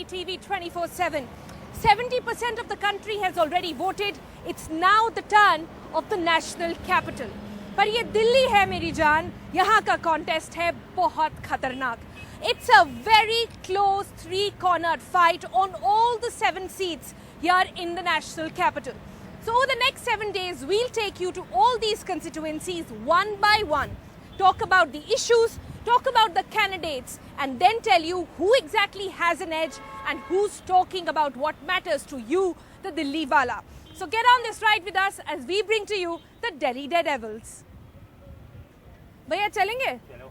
NDTV 24/7. 70% of the country has already voted. It's now the turn of the national capital. पर ये दिल्ली है मेरी जान, यहाँ का contest है बहुत खतरनाक. It's a very close three-cornered fight on all the 7 seats here in the national capital. So over the next 7 days, we'll take you to all these constituencies one by one, talk about the issues, talk about the candidates, and then tell you who exactly has an edge and who's talking about what matters to you, the Delhi wala. So get on this ride with us as we bring to you the Delhi Daredevils. भैया चलेंगे? चलो.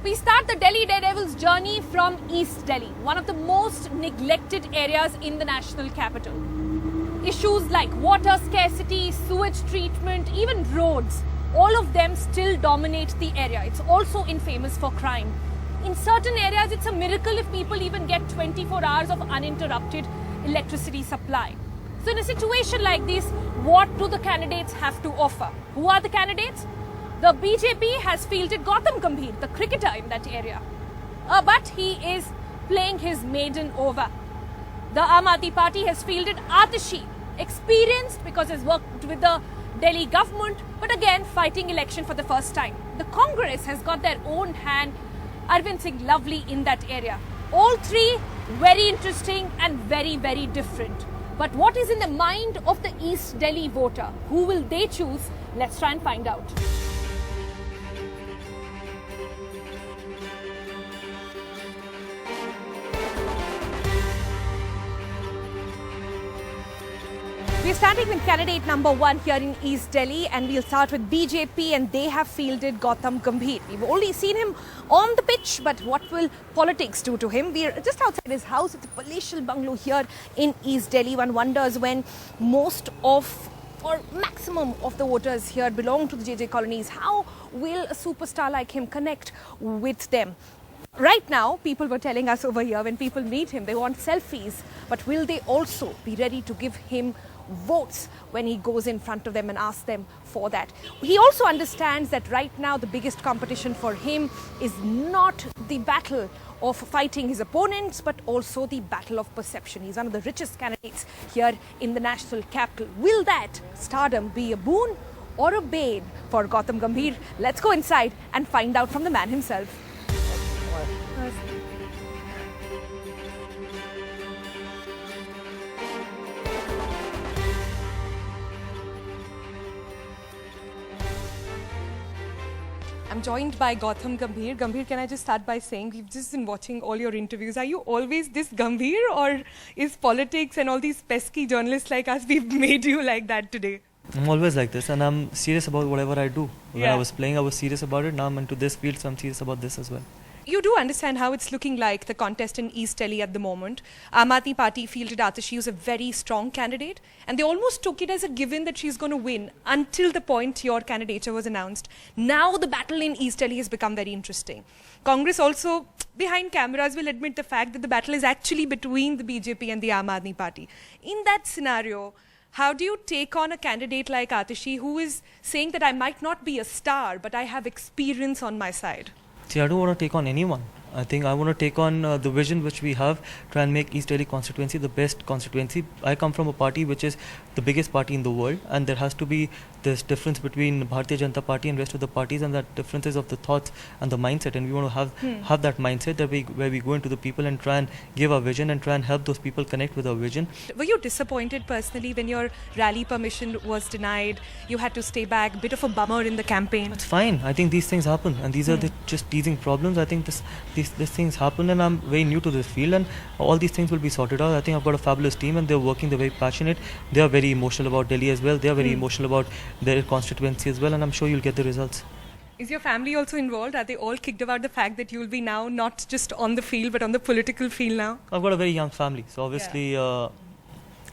We start the Delhi Daredevils journey from East Delhi, one of the most neglected areas in the national capital. Issues like water scarcity, sewage treatment, even roads, all of them still dominate the area. It's also infamous for crime. In certain areas, it's a miracle if people even get 24 hours of uninterrupted electricity supply. So in a situation like this, what do the candidates have to offer? Who are the candidates? The BJP has fielded Gautam Gambhir, the cricketer in that area. But he is playing his maiden over. The Aadmi party has fielded Atishi, experienced because he's worked with the Delhi government, but again fighting election for the first time. The Congress has got their own hand, Arvinder Singh, lovely in that area. All three very interesting and very, very different. But what is in the mind of the East Delhi voter? Who will they choose? Let's try and find out. We're starting with candidate number 1 here in East Delhi, and we'll start with BJP, and they have fielded Gautam Gambhir. We've only seen him on the pitch, but what will politics do to him? We're just outside his house. It's a palatial bungalow here in East Delhi. One wonders when most of or maximum of the voters here belong to the JJ colonies, how will a superstar like him connect with them? Right now, people were telling us over here, when people meet him, they want selfies. But will they also be ready to give him votes when he goes in front of them and asks them for that? He also understands that right now the biggest competition for him is not the battle of fighting his opponents, but also the battle of perception. He's one of the richest candidates here in the national capital. Will that stardom be a boon or a bane for Gautam Gambhir? Let's go inside and find out from the man himself. I'm joined by Gautam Gambhir. Gambhir, can I just start by saying, we've just been watching all your interviews. Are you always this Gambhir, or is politics and all these pesky journalists like us, we've made you like that today? I'm always like this, and I'm serious about whatever I do. When Yeah. I was playing, I was serious about it. Now I'm into this field, so I'm serious about this as well. You do understand how it's looking like, the contest in East Delhi at the moment. Aadmi party fielded Atishi, who's a very strong candidate, and they almost took it as a given that she's going to win until the point your candidature was announced. Now the battle in East Delhi has become very interesting. Congress also, behind cameras, will admit the fact that the battle is actually between the BJP and the Aadmi party. In that scenario, how do you take on a candidate like Atishi, who is saying that I might not be a star, but I have experience on my side? See, I don't want to take on anyone. I think I want to take on the vision which we have, try and make East Delhi constituency the best constituency. I come from a party which is the biggest party in the world, and there has to be this difference between Bharatiya Janata Party and rest of the parties, and that differences of the thoughts and the mindset, and we want to have that mindset that where we go into the people and try and give our vision and try and help those people connect with our vision. Were you disappointed personally when your rally permission was denied? You had to stay back, bit of a bummer in the campaign. It's fine. I think these things happen, and these are just teasing problems. I think these things happen, and I'm very new to this field, and all these things will be sorted out. I think I've got a fabulous team, and they're working, they're very passionate. They are very emotional about Delhi as well. They are very emotional about their constituency as well, and I'm sure you'll get the results. Is your family also involved? Are they all kicked about the fact that you will be now not just on the field but on the political field now? I've got a very young family, so obviously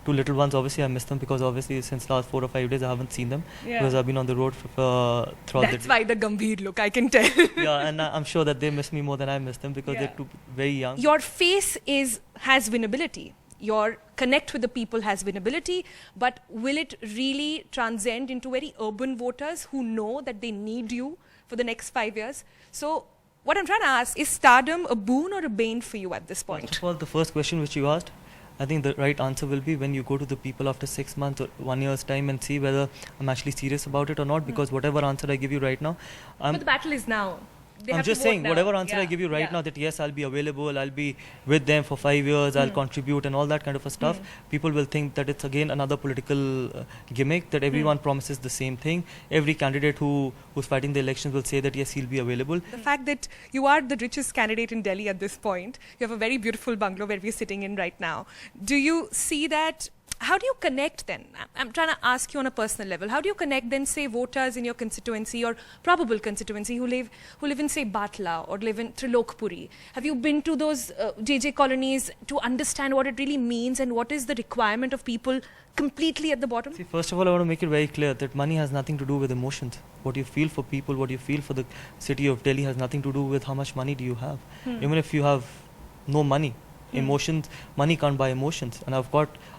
two little ones, obviously I miss them, because obviously since last 4 or 5 days I haven't seen them, because I've been on the road throughout That's the day. why the Gambhir look, I can tell. Yeah, and I'm sure that they miss me more than I miss them, because they're too very young. Your face has winnability. Your connect with the people has winnability, but will it really transcend into very urban voters who know that they need you for the next 5 years? So what I'm trying to ask, is stardom a boon or a bane for you at this point? First of all, the first question which you asked, I think the right answer will be when you go to the people after 6 months or 1 year's time and see whether I'm actually serious about it or not, because whatever answer I give you right now, But the battle is now. They I'm have to just vote saying, now. whatever answer I Yeah, give you right yeah. now, that yes, I'll be available, I'll be with them for 5 years, I'll contribute and all that kind of a stuff, people will think that it's again another political gimmick, that everyone promises the same thing. Every candidate who's fighting the elections will say that yes, he'll be available. The fact that you are the richest candidate in Delhi at this point, you have a very beautiful bungalow where we're sitting in right now. Do you see that? How do you connect then? I'm trying to ask you on a personal level. How do you connect then, say, voters in your constituency or probable constituency who live in, say, Batla or live in Trilokpuri? Have you been to those JJ colonies to understand what it really means and what is the requirement of people completely at the bottom? See, first of all, I want to make it very clear that money has nothing to do with emotions. What you feel for people, what you feel for the city of Delhi has nothing to do with how much money do you have. Even if you have no money, emotions, money can't buy emotions. And I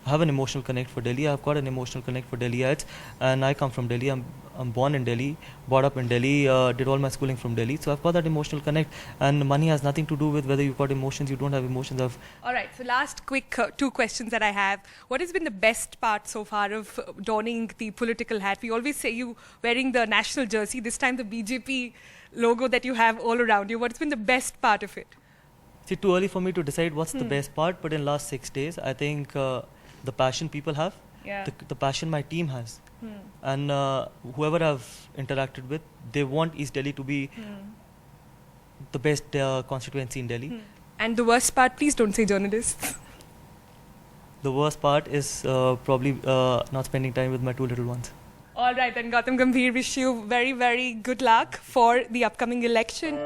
have an emotional connect for Delhi. I've got an emotional connect for Delhiites, and I come from Delhi. I'm born in Delhi, brought up in Delhi, did all my schooling from Delhi. So I've got that emotional connect, and money has nothing to do with whether you've got emotions, you don't have emotions. All right, so last quick 2 questions that I have. What has been the best part so far of donning the political hat? We always say you wearing the national jersey, this time the BJP logo that you have all around you. What's been the best part of it? See, too early for me to decide what's the best part, but in last 6 days, I think the passion people have, the passion my team has, and whoever I've interacted with, they want East Delhi to be the best constituency in Delhi. And the worst part, please don't say journalists. The worst part is probably not spending time with my 2 little ones. All right, then Gautam Gambhir, wish you very, very good luck for the upcoming election.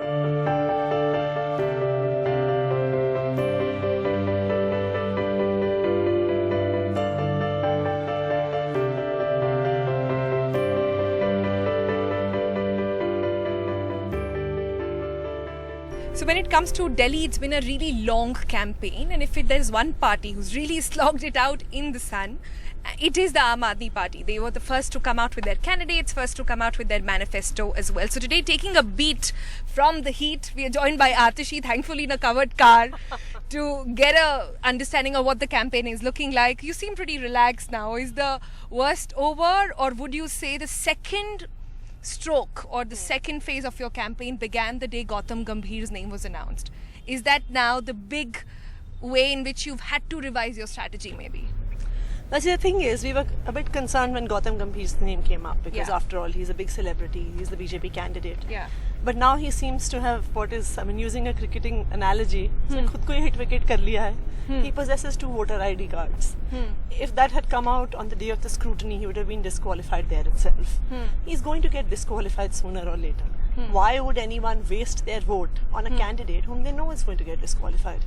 So when it comes to Delhi, it's been a really long campaign, and if there's one party who's really slogged it out in the sun, it is the Aadmi party. They were the first to come out with their candidates, first to come out with their manifesto as well. So today, taking a beat from the heat, we are joined by Atishi, thankfully in a covered car, to get a understanding of what the campaign is looking like. You seem pretty relaxed now. Is the worst over, or would you say the second stroke or the second phase of your campaign began the day Gautam Gambhir's name was announced? Is that now the big way in which you've had to revise your strategy maybe? Now, see, the thing is, we were a bit concerned when Gautam Gambhir's name came up because after all, he's a big celebrity, he's the BJP candidate. Yeah. But now he seems to have using a cricketing analogy, खुद को ही hit wicket कर लिया है. He possesses 2 voter ID cards. If that had come out on the day of the scrutiny, he would have been disqualified there itself. He's going to get disqualified sooner or later. Why would anyone waste their vote on a candidate whom they know is going to get disqualified?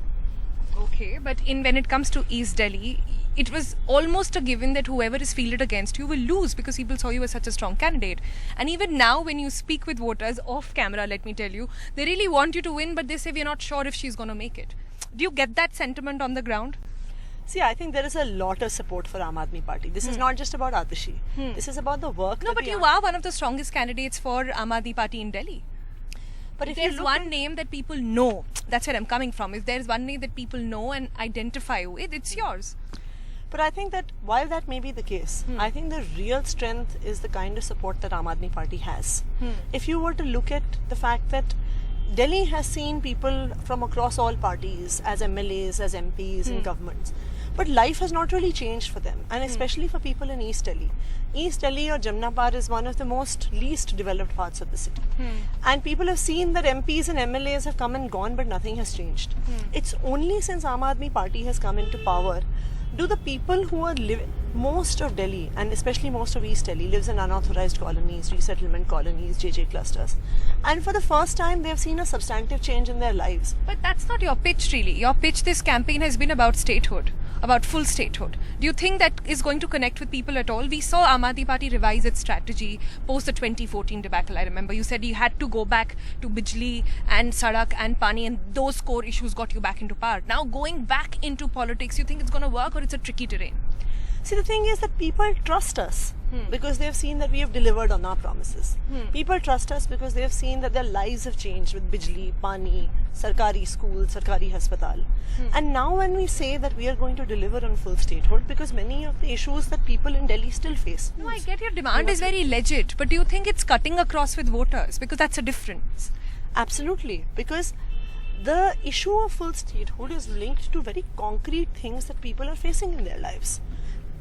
Okay, but when it comes to East Delhi, it was almost a given that whoever is fielded against you will lose because people saw you as such a strong candidate. And even now, when you speak with voters off camera, let me tell you, they really want you to win, but they say we're not sure if she's going to make it. Do you get that sentiment on the ground? See, I think there is a lot of support for Aadmi party. This is not just about Atishi. This is about the work. No, but you are one of the strongest candidates for Aadmi party in Delhi. But if there's one name that people know, that's where I'm coming from. If there's one name that people know and identify with, it's yours. But I think that while that may be the case, I think the real strength is the kind of support that Aadmi party has. If you were to look at the fact that Delhi has seen people from across all parties as MLAs, as MPs in governments. But life has not really changed for them, and especially for people in East Delhi. East Delhi or Jamnapar is one of the least developed parts of the city. And people have seen that MPs and MLAs have come and gone, but nothing has changed. It's only since Aam Aadmi Party has come into power do the people who are most of Delhi, and especially most of East Delhi, lives in unauthorized colonies, resettlement colonies, JJ clusters. And for the first time, they have seen a substantive change in their lives. But that's not your pitch really. Your pitch this campaign has been about statehood, about full statehood. Do you think that is going to connect with people at all? We saw Aam Aadmi Party revise its strategy post the 2014 debacle. I remember you said you had to go back to Bijli and Sadak and Pani, and those core issues got you back into power. Now going back into politics, you think it's going to work or it's a tricky terrain? See, the thing is that people trust us because they have seen that we have delivered on our promises. People trust us because they have seen that their lives have changed with bijli, pani, sarkari school, sarkari hospital. And now when we say that we are going to deliver on full statehood, because many of the issues that people in Delhi still face. No, I get your demand is very legit, but do you think it's cutting across with voters? Because that's a difference. Absolutely, because the issue of full statehood is linked to very concrete things that people are facing in their lives.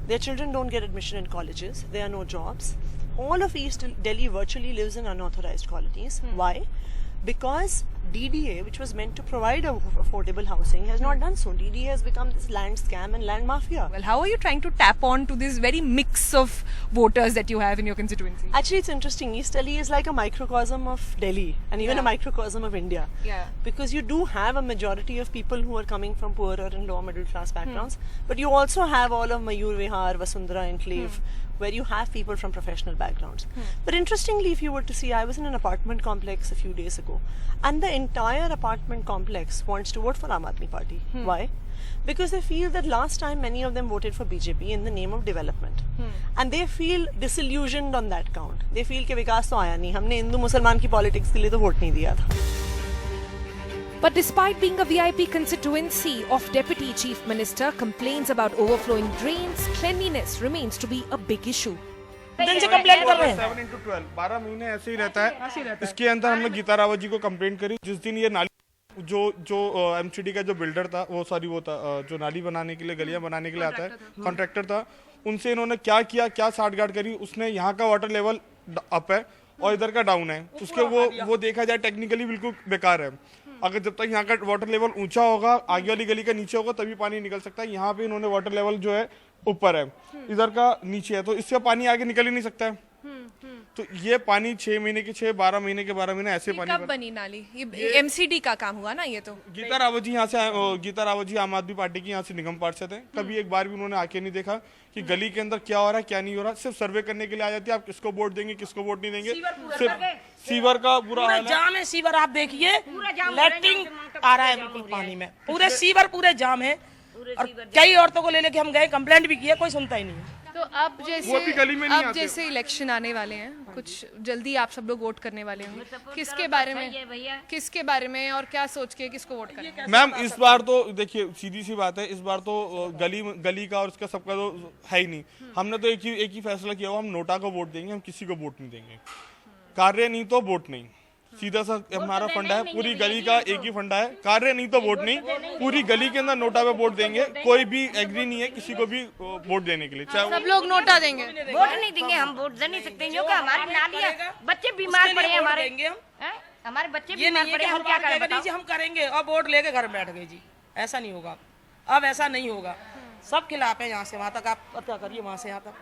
Their children don't get admission in colleges, there are no jobs. All of East Delhi virtually lives in unauthorized colonies. Why? Because DDA, which was meant to provide affordable housing, has not done so. DDA has become this land scam and land mafia. Well, how are you trying to tap on to this very mix of voters that you have in your constituency? Actually, it's interesting. East Delhi is like a microcosm of Delhi and even a microcosm of India. Yeah. Because you do have a majority of people who are coming from poorer and lower middle class backgrounds, but you also have all of Mayur Vihar, Vasundhara Enclave, where you have people from professional backgrounds. But interestingly, if you were to see, I was in an apartment complex a few days ago, and the entire apartment complex wants to vote for Aam Aadmi Party. Why? Because they feel that last time many of them voted for BJP in the name of development. And they feel disillusioned on that count. They feel कि विकास तो आया नहीं, हमने हिंदू मुसलमान की politics के लिए तो वोट नहीं दिया था. But despite being a VIP constituency of Deputy Chief Minister, complaints about overflowing drains, cleanliness remains to be a big issue. दिन से कंप्लेंट कर रहे हैं 7 into 12 12 महीने ऐसे ही रहता है. इसके अंदर हमने गीता रावत जी को कंप्लेंट करी. जिस दिन ये नाली जो एमसीडी का जो बिल्डर था वो था जो नाली बनाने के लिए गलियां बनाने के लिए आता है कॉन्ट्रैक्टर था, उनसे इन्होंने क्या किया, क्या साठगांठ करी. उसने यहाँ का वाटर लेवल अप है और इधर का डाउन है. उसके वो देखा जाए टेक्निकली बिल्कुल बेकार है. अगर जब तक यहाँ का वाटर लेवल ऊंचा होगा, आगे वाली गली का नीचे होगा, तभी पानी निकल सकता है. यहाँ पे इन्होंने वाटर लेवल जो है ऊपर है, इधर का नीचे है, तो इससे पानी आगे निकल ही नहीं सकता है. तो ये पानी 6 महीने के 6, 12 महीने के 12 महीने ऐसे पानी. कब बनी नाली? ये एमसीडी का काम हुआ ना. ये तो गीता रावत जी यहाँ से गीता रावत जी आम आदमी पार्टी की यहाँ से निगम पार्षद हैं. कभी एक बार भी उन्होंने आके नहीं देखा कि गली के अंदर क्या हो रहा है क्या नहीं हो रहा. सिर्फ सर्वे करने के लिए आ जाती है, आप किसको वोट देंगे किसको वोट नहीं देंगे. सिर्फ सीवर का बुरा हाल है. जाम है सीवर, आप देखिए लैट्रिन आ रहा है बिल्कुल पानी में. पूरे सीवर पूरे जाम है. और कई औरतों को ले लेके हम गए, कंप्लेंट भी किया, कोई सुनता ही नहीं. तो अब जैसे इलेक्शन आने वाले हैं, कुछ जल्दी आप सब लोग वोट करने वाले होंगे, किसके बारे में और क्या सोच के किसको वोट करें? मैम इस बार तो देखिए सीधी सी बात है, इस बार तो गली का और इसका सबका तो है ही नहीं. हमने तो एक ही फैसला किया हुआ, हम नोटा को वोट देंगे, हम किसी को वोट नहीं देंगे. कार्य नहीं तो वोट नहीं, सीधा सा हमारा फंडा है. पूरी गली का एक ही फंडा है, कार्य नहीं तो वोट नहीं. पूरी गली के अंदर नोटा पे वोट देंगे. कोई भी एग्री नहीं है किसी को भी वोट देने के लिए. चाहे सब लोग नोटा देंगे. वोट नहीं देंगे, हम वोट दे नहीं सकते क्योंकि हमारी नालियाँ, बच्चे बीमार पड़े हैं हमारे बच्चे बीमार पड़े. हम क्या करें? हम करेंगे और वोट लेके घर बैठ गए जी. ऐसा नहीं होगा, अब ऐसा नहीं होगा. सब खिलाफ है यहाँ से वहाँ तक. आप पता करिए वहाँ से यहाँ तक.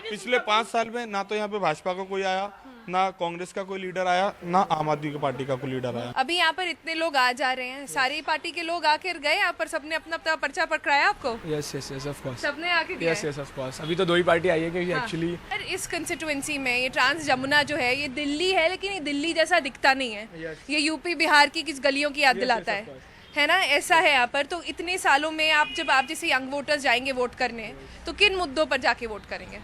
पिछले 5 साल में ना तो यहाँ पे भाजपा का कोई आया, ना कांग्रेस का कोई लीडर आया, ना आम आदमी की पार्टी का कोई लीडर आया. अभी यहाँ पर इतने लोग आ जा रहे हैं, सारी पार्टी के लोग आकर गए यहाँ पर, सबने अपना अपना पर्चा पकड़ाया आपको? यस ऑफ कोर्स सबने आके दिया. Yes of course. अभी तो 2 ही पार्टी आई है क्योंकि एक्चुअली इस कंस्टिट्यूएंसी में ये ट्रांस जमुना जो है ये दिल्ली है, लेकिन ये दिल्ली जैसा दिखता नहीं है. ये यूपी बिहार की किस गलियों की याद दिलाता है ना. ऐसा है यहाँ पर. तो इतने सालों में आप जैसे यंग वोटर्स जाएंगे वोट करने, तो किन मुद्दों पर जाके वोट करेंगे?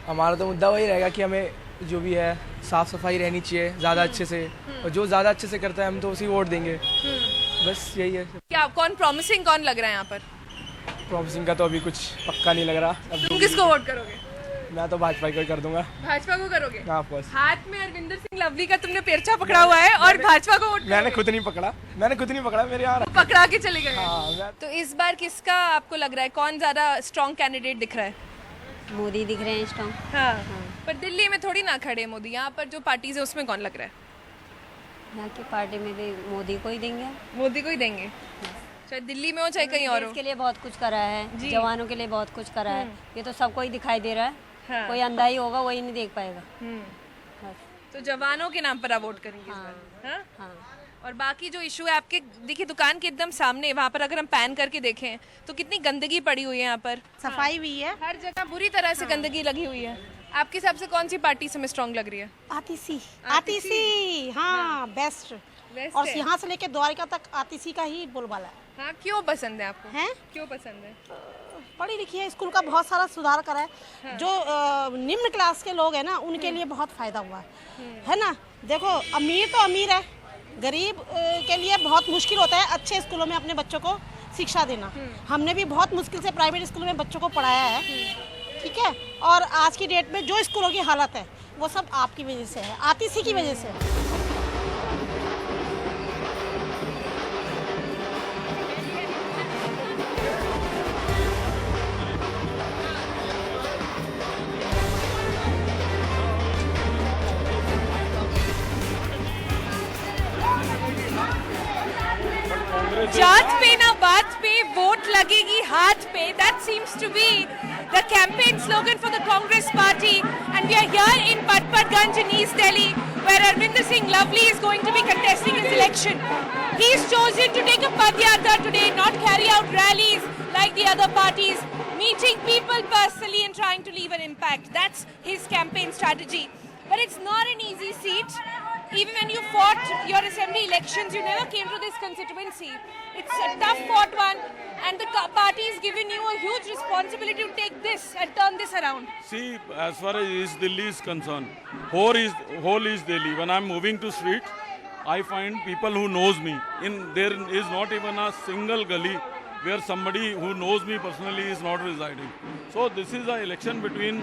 हमारा तो मुद्दा वही रहेगा कि हमें जो भी है साफ सफाई रहनी चाहिए ज़्यादा अच्छे से, और जो ज़्यादा अच्छे से करता है हम तो उसी वोट देंगे. बस यही है. क्या कौन प्रॉमिसिंग कौन लग रहा है यहाँ पर? प्रॉमिसिंग का तो अभी कुछ पक्का नहीं लग रहा. अब तुम किसको वोट करोगे? मैं तो भाजपा को कर दूंगा. भाजपा को करोगे? हाँ बस. हाथ में अरविंदर सिंह लवली का तुमने पर्चा पकड़ा हुआ है और भाजपा को वोट? मैंने खुद नहीं पकड़ा मेरे यहाँ पकड़ा के चले गए. हाँ. तो इस बार किसका आपको लग रहा है, कौन ज्यादा स्ट्रॉन्ग कैंडिडेट दिख रहा है? मोदी दिख रहे हैं स्ट्रॉन्ग. हाँ. पर दिल्ली में थोड़ी ना खड़े मोदी. यहाँ पर जो पार्टीज है उसमें कौन लग रहा है? यहाँ की पार्टी में भी मोदी को ही देंगे. मोदी को ही देंगे, चाहे दिल्ली में हो चाहे कहीं और हो. इसके लिए बहुत कुछ करा है, जवानों के लिए बहुत कुछ करा है. ये तो सबको ही दिखाई दे रहा है. कोई अंधा ही होगा, वही नहीं देख पाएगा. तो जवानों के नाम पर आप वोट करेंगे इस बार? हाँ. और बाकी जो इशू है आपके, देखिए दुकान के एकदम सामने वहाँ पर अगर हम पैन करके देखें तो कितनी गंदगी पड़ी हुई है यहाँ पर. सफाई भी है, हर जगह बुरी तरह से गंदगी लगी हुई है. आपके हिसाब से कौन सी पार्टी से स्ट्रॉन्ग लग रही है? आतिशी. हाँ बेस्ट. और यहाँ से लेके द्वारका तक आतिशी का ही बोलबाला है. हाँ, क्यों पसंद है आपको? हैं? क्यों पसंद है? पढ़ी लिखी है, स्कूल का बहुत सारा सुधार करा है। हाँ। जो निम्न क्लास के लोग हैं ना, उनके लिए बहुत फायदा हुआ है ना। देखो, अमीर तो अमीर है, गरीब के लिए बहुत मुश्किल होता है अच्छे स्कूलों में अपने बच्चों को शिक्षा देना। हमने भी बहुत मुश्किल से प्राइवेट स्कूलों में बच्चों को पढ़ाया है, ठीक है। और आज की डेट में जो स्कूलों की हालत है वो सब आपकी वजह से है, आतिशी की वजह से है। जात पे ना बात पे, वोट लगेगी हाथ पे. That seems to be the campaign slogan for the Congress party. And we are here in Patparganj in East Delhi, where Arvinder Singh Lovely is going to be contesting his election. He's chosen to take a padyatra today, not carry out rallies like the other parties, meeting people personally and trying to leave an impact. That's his campaign strategy. But it's not an easy seat. Even when you fought your assembly elections, you never came to this constituency. It's a tough fought one, and the party has given you a huge responsibility to take this and turn this around. See, as far as East Delhi is concerned, whole East Delhi, when I'm moving to street, I find people who knows me. There is not even a single gully where somebody who knows me personally is not residing. So this is an election between,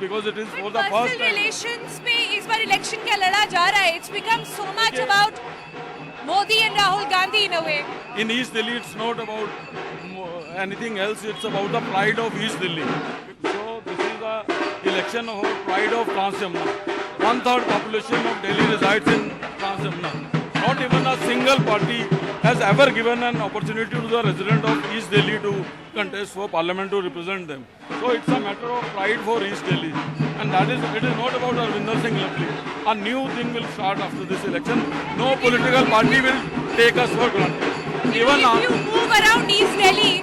because it is for the first personal time. relations पे इस बार election क्या लड़ा जा रहा है? It's become so much about Modi and Rahul Gandhi in a way. In East Delhi, it's not about anything else. It's about the pride of East Delhi. So this is the election of pride of Trans-Yamuna. 1/3 population of Delhi resides in Trans-Yamuna. Not even a single party has ever given an opportunity to the resident of East Delhi to contest for parliament to represent them. So it's a matter of pride for East Delhi. And that is, it is not about Arvinder Singh Lovely. A new thing will start after this election. No political party will take us for granted. Even if you move around East Delhi,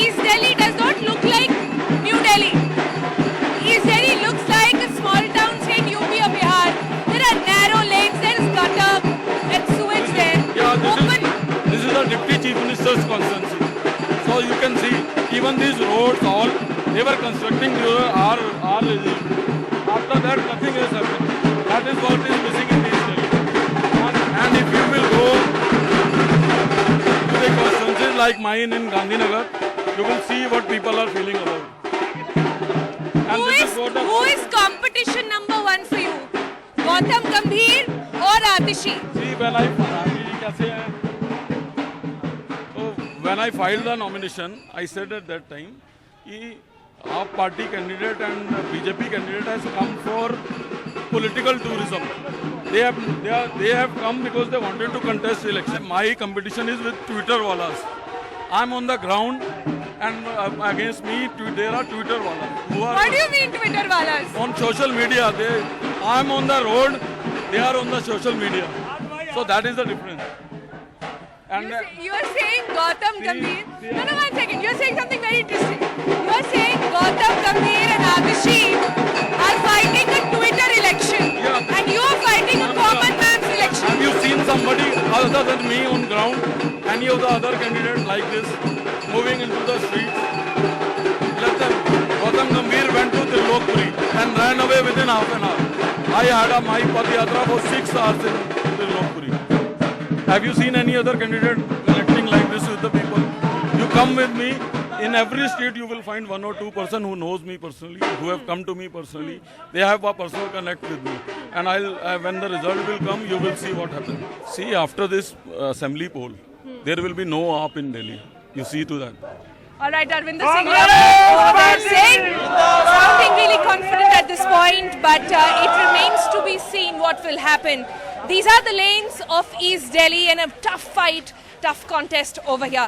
East Delhi does not look like New Delhi. East Delhi looks like a small town state UP or Bihar. There are narrow lanes, there is gutter and sewage there. Yeah, this is the Deputy Chief Minister's constituency. So you can see, even these roads, all, they were constructing during our regime. After that, nothing has happened. That is what is missing in East Delhi. And if you will go to the constituencies like mine in Gandhinagar, you will see what people are feeling about. And who is competition number one for you? Gautam, Gambhir or Atishi? See, when I filed the nomination, I said at that time, our party candidate and BJP candidate has come for political tourism. They have come because they wanted to contest election. My competition is with Twitter wallas. I'm on the ground, and against me there are Twitter wallas. What do you mean Twitter wallas? On social media. I'm on the road, they are on the social media. So that is the difference. And you are saying Gautam Gambhir. No, 1 second. You are saying something very interesting. You are saying Gautam Gambhir and Atishi are fighting a Twitter election, and you are fighting a common man's election. Have you seen somebody other than me on ground? Any of the other candidates like this moving into the streets? Let them. Gautam Gambhir went to Lok and ran away within half an hour. I had my padyatra for 6 hours in Lok. Have you seen any other candidate connecting like this with the people? You come with me, in every street you will find 1 or 2 person who knows me personally, who have come to me personally. They have a personal connect with me. And when the result will come, you will see what happens. See, after this assembly poll, there will be no AAP in Delhi. You see to that. All right, Arvinder Singh, sounding really confident at this point, but it remains to be seen what will happen. These are the lanes of East Delhi and a tough fight, tough contest over here.